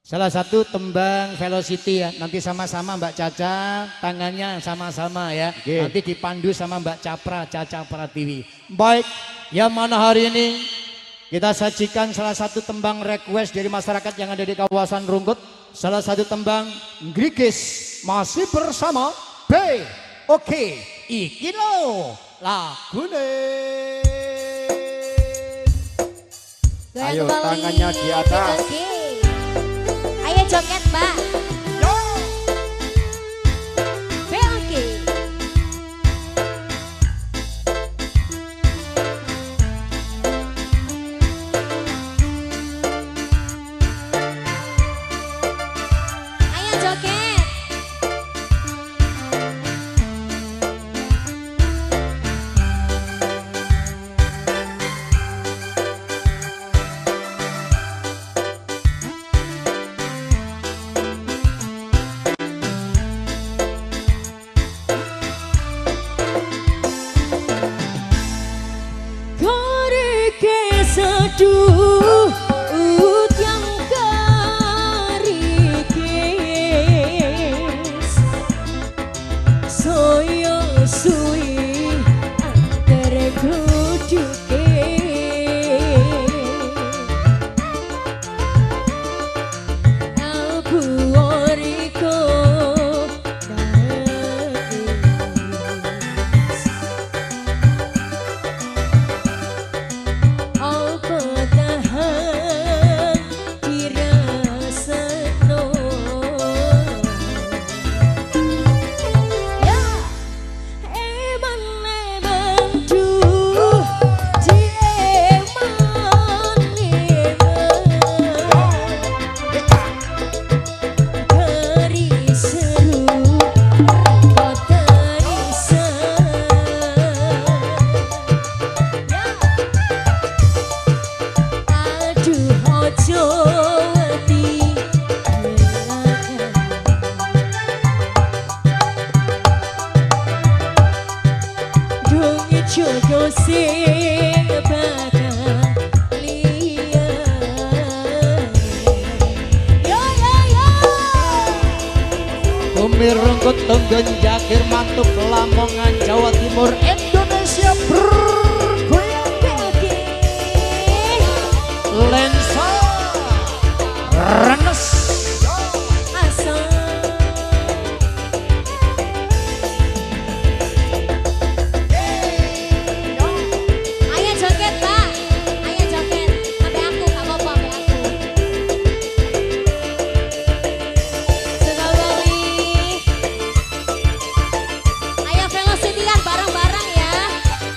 Salah satu tembang Velocity ya. Nanti sama-sama Mbak Caca, tangannya sama-sama ya. Oke. Nanti dipandu sama Mbak Capra, Caca Pratiwi. Baik, yang mana hari ini kita sajikan salah satu tembang request dari masyarakat yang ada di kawasan Rungkut. Salah satu tembang Grigis masih bersama B. Oke, iki lo lagune. Ayo, tangannya di atas. Ayo joget Mbak. Belki. Ayo joget. Aduh, yang karikis soyo suwi antara kuduke aku oriko jogo sing bakal liyan. Yo yo yo. Bumi Rungkut Tenggen Jakir Mantuk Lamongan Jawa Timur Indonesia bergoyang. Lensa Renes.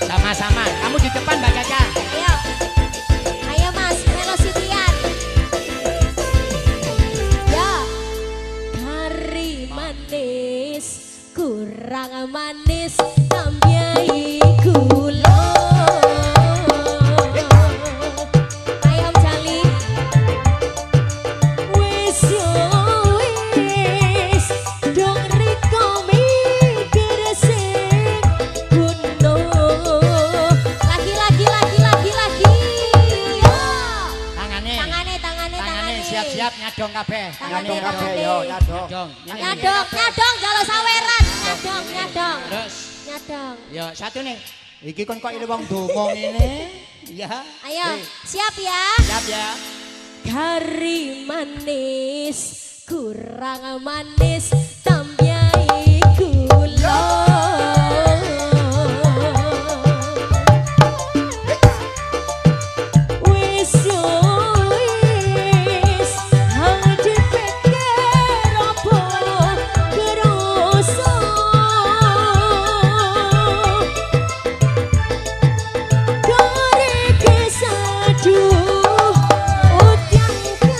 Sama-sama, kamu di depan Mbak Caca. Ayo, ayo Mas, Velocityan. Ya, kari manis, kurang manis, tambahi gula. Ayo Jali. Wis yo wis, dong riko mikir sing kuno. Siap-siap nyadong kabeh. Nyadong kabeh yo, nyadong. Nyadong jalo saweran. Nyadong. Terus Nyadong. yo satu nih. Iki kon kok ini wong domong ini. Ya. Ayo, siap ya. Siap ya. Kari manis, kurang manis, tambahi gula. Wis yo wis, hal dipikir apa kerasa. Kari kesadu, utyang karikis.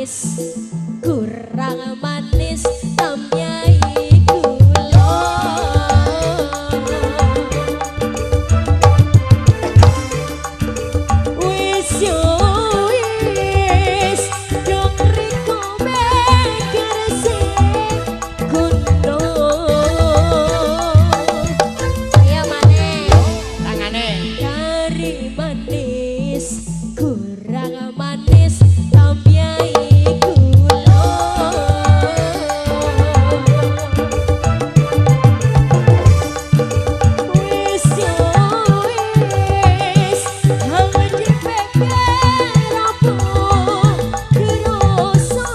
manis kurang manis tamyai gula wis yo wis dong riko beker sing kuno ayo maneh Tangane. kari manis kurang manis tamyai gula wis yo wis hangat dipeker apa kerasa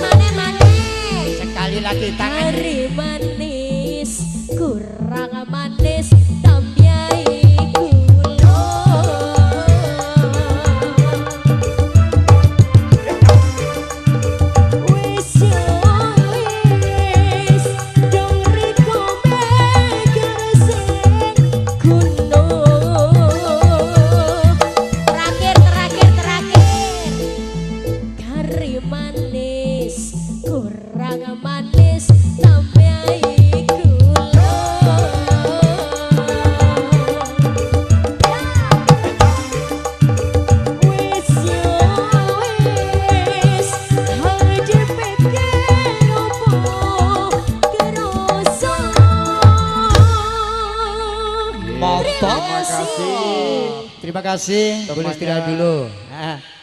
maneh Sekali lagi tangan. kari manis kurang manis tamyai gula wis yo wis dong riko beker sing kuno terakhir kari manis kurang manis tamyai gula wis yo wis hangat dipeker apa kerasa Mantap. Terima kasih. Terima kasih. Boleh Temannya. istirahat dulu. Nah.